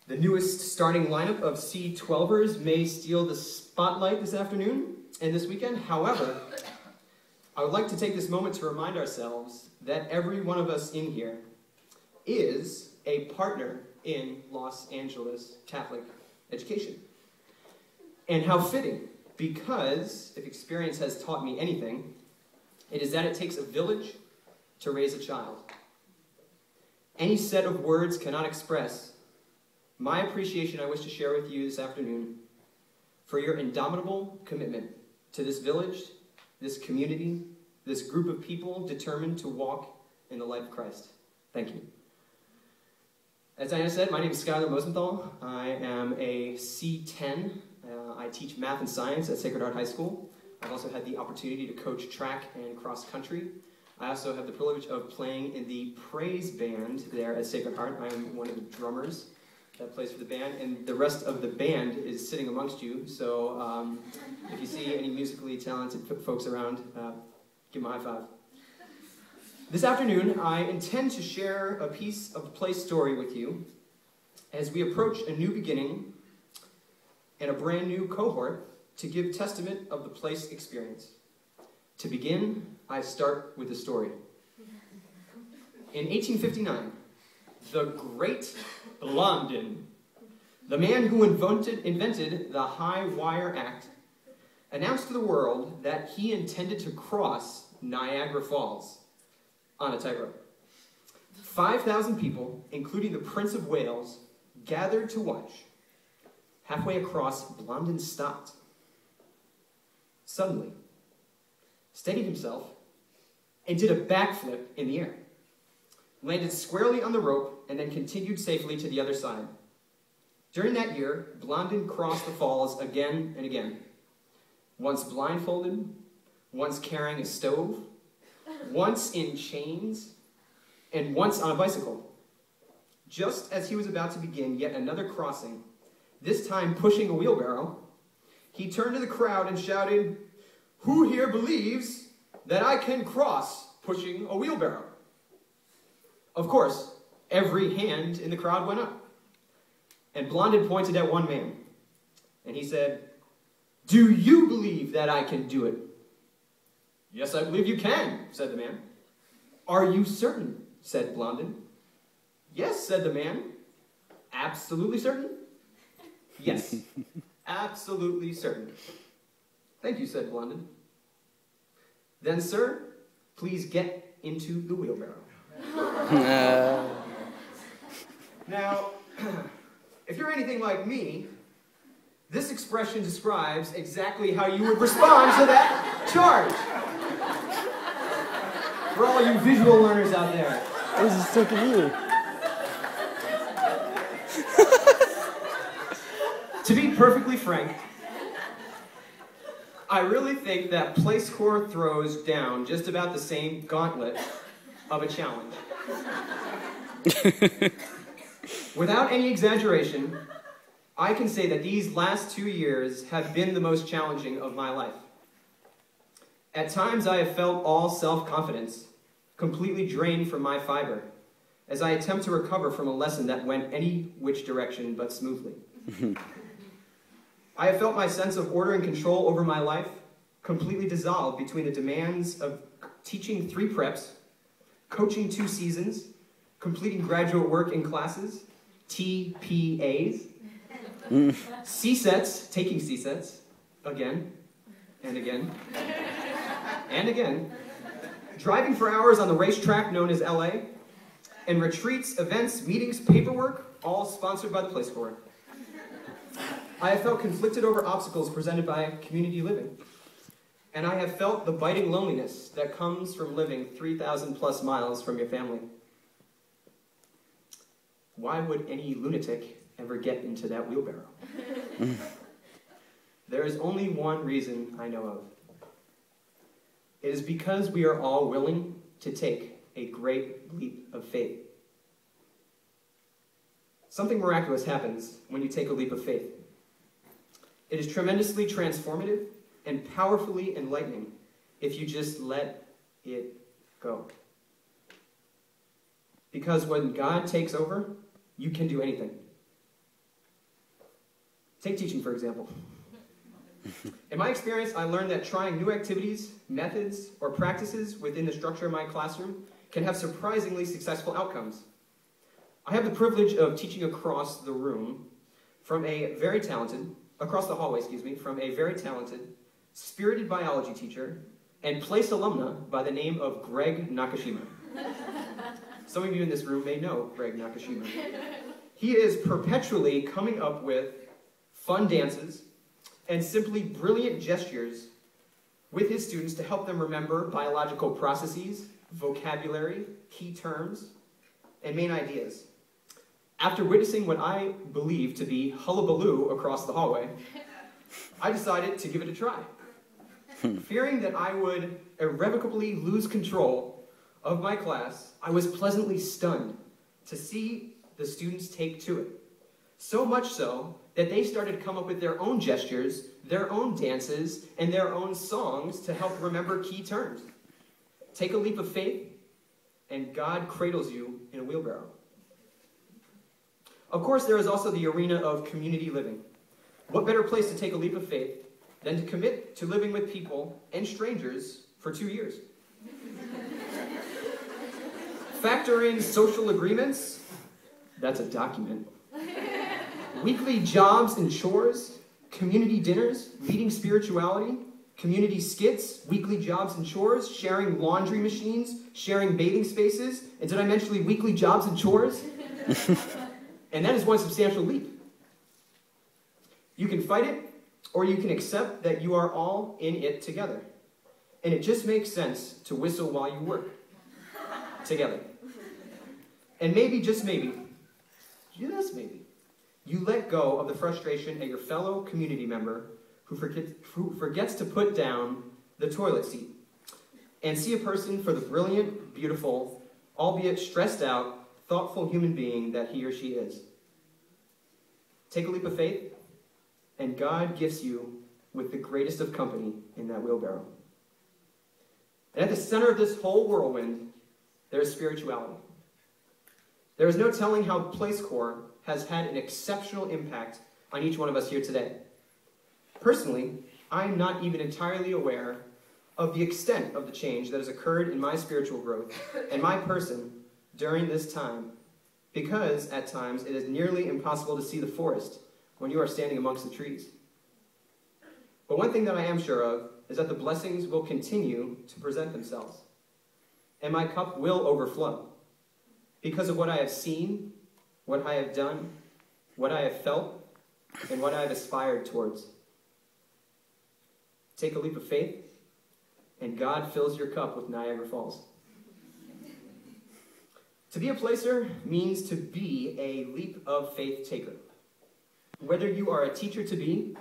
The newest starting lineup of C12ers may steal the spotlight this afternoon and this weekend. However, I would like to take this moment to remind ourselves that every one of us in here is a partner in Los Angeles Catholic education. And how fitting, because if experience has taught me anything, it is that it takes a village to raise a child. Any set of words cannot express my appreciation I wish to share with you this afternoon for your indomitable commitment to this village, this community, this group of people determined to walk in the light of Christ. Thank you. As Diana said, my name is Skylar Mosenthal. I am a C10. I teach math and science at Sacred Heart High School. I've also had the opportunity to coach track and cross country. I also have the privilege of playing in the praise band there at Sacred Heart. I am one of the drummers that plays for the band, and the rest of the band is sitting amongst you. So if you see any musically talented folks around, give them a high five. This afternoon, I intend to share a piece of the play story with you as we approach a new beginning and a brand new cohort to give testament of the place experience. To begin, I start with a story. In 1859, the great Blondin, the man who invented the high wire act, announced to the world that he intended to cross Niagara Falls on a tightrope. 5,000 people, including the Prince of Wales, gathered to watch. Halfway across, Blondin stopped. Suddenly, steadied himself, and did a backflip in the air. Landed squarely on the rope, and then continued safely to the other side. During that year, Blondin crossed the falls again and again. Once blindfolded, once carrying a stove, once in chains, and once on a bicycle. Just as he was about to begin yet another crossing, this time pushing a wheelbarrow, he turned to the crowd and shouted, "Who here believes that I can cross pushing a wheelbarrow?" Of course, every hand in the crowd went up. And Blondin pointed at one man, and he said, "Do you believe that I can do it?" "Yes, I believe you can," said the man. "Are you certain?" said Blondin. "Yes," said the man. "Absolutely certain?" "Yes, absolutely certain." "Thank you," said Blondin. "Then, sir, please get into the wheelbarrow." Now, if you're anything like me, this expression describes exactly how you would respond to that charge. For all you visual learners out there. This is so confusing. To be perfectly frank, I really think that Place Corps throws down just about the same gauntlet of a challenge. Without any exaggeration, I can say that these last 2 years have been the most challenging of my life. At times I have felt all self-confidence completely drained from my fiber as I attempt to recover from a lesson that went any which direction but smoothly. I have felt my sense of order and control over my life completely dissolved between the demands of teaching 3 preps, coaching 2 seasons, completing graduate work in classes, TPAs, C-sets, taking C-sets, again, and again, and again, driving for hours on the racetrack known as LA, and retreats, events, meetings, paperwork, all sponsored by the Place Corps. I have felt conflicted over obstacles presented by community living, and I have felt the biting loneliness that comes from living 3,000 plus miles from your family. Why would any lunatic ever get into that wheelbarrow? There is only one reason I know of. It is because we are all willing to take a great leap of faith. Something miraculous happens when you take a leap of faith. It is tremendously transformative and powerfully enlightening if you just let it go. Because when God takes over, you can do anything. Take teaching, for example. In my experience, I learned that trying new activities, methods, or practices within the structure of my classroom can have surprisingly successful outcomes. I have the privilege of teaching across the room from a very talented, across the hallway, from a very talented, spirited biology teacher and place alumna by the name of Greg Nakashima. Some of you in this room may know Greg Nakashima. He is perpetually coming up with fun dances and simply brilliant gestures with his students to help them remember biological processes, vocabulary, key terms, and main ideas. After witnessing what I believe to be hullabaloo across the hallway, I decided to give it a try. Fearing that I would irrevocably lose control of my class, I was pleasantly stunned to see the students take to it. So much so that they started to come up with their own gestures, their own dances, and their own songs to help remember key terms. Take a leap of faith, and God cradles you in a wheelbarrow. Of course, there is also the arena of community living. What better place to take a leap of faith than to commit to living with people and strangers for 2 years? Factor in social agreements, that's a document. Weekly jobs and chores, community dinners, leading spirituality, community skits, weekly jobs and chores, sharing laundry machines, sharing bathing spaces, and did I mention weekly jobs and chores? And that is one substantial leap. You can fight it, or you can accept that you are all in it together. And it just makes sense to whistle while you work together. And maybe, just maybe, you let go of the frustration at your fellow community member who forgets to put down the toilet seat and see a person for the brilliant, beautiful, albeit stressed out, thoughtful human being that he or she is. Take a leap of faith, and God gifts you with the greatest of company in that wheelbarrow. And at the center of this whole whirlwind, there is spirituality. There is no telling how Place Corps has had an exceptional impact on each one of us here today. Personally, I'm not even entirely aware of the extent of the change that has occurred in my spiritual growth and my person during this time, because at times it is nearly impossible to see the forest when you are standing amongst the trees. But one thing that I am sure of is that the blessings will continue to present themselves, and my cup will overflow because of what I have seen, what I have done, what I have felt, and what I have aspired towards. Take a leap of faith, and God fills your cup with Niagara Falls. To be a placer means to be a leap of faith taker. Whether you are a teacher-to-be,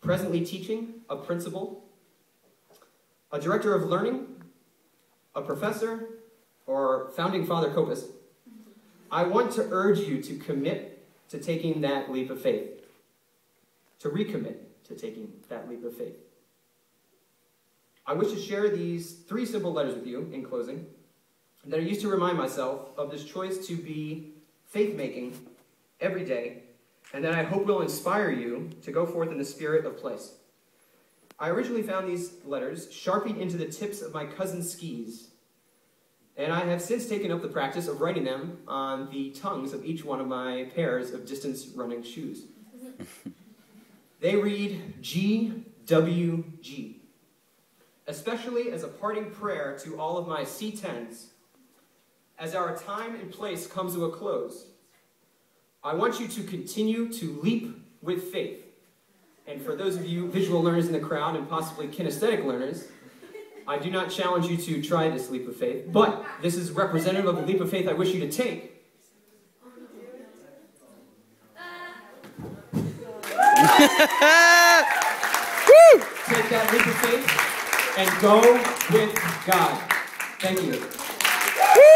presently teaching, a principal, a director of learning, a professor, or founding Father Copus, I want to urge you to commit to taking that leap of faith, to recommit to taking that leap of faith. I wish to share these 3 simple letters with you in closing that I used to remind myself of this choice to be faith-making every day, and that I hope will inspire you to go forth in the spirit of place. I originally found these letters sharpied into the tips of my cousin's skis, and I have since taken up the practice of writing them on the tongues of each one of my pairs of distance running shoes. They read GWG, especially as a parting prayer to all of my C10s. As our time and place comes to a close, I want you to continue to leap with faith. And for those of you visual learners in the crowd and possibly kinesthetic learners, I do not challenge you to try this leap of faith, but this is representative of the leap of faith I wish you to take. Take that leap of faith and go with God. Thank you. Woo!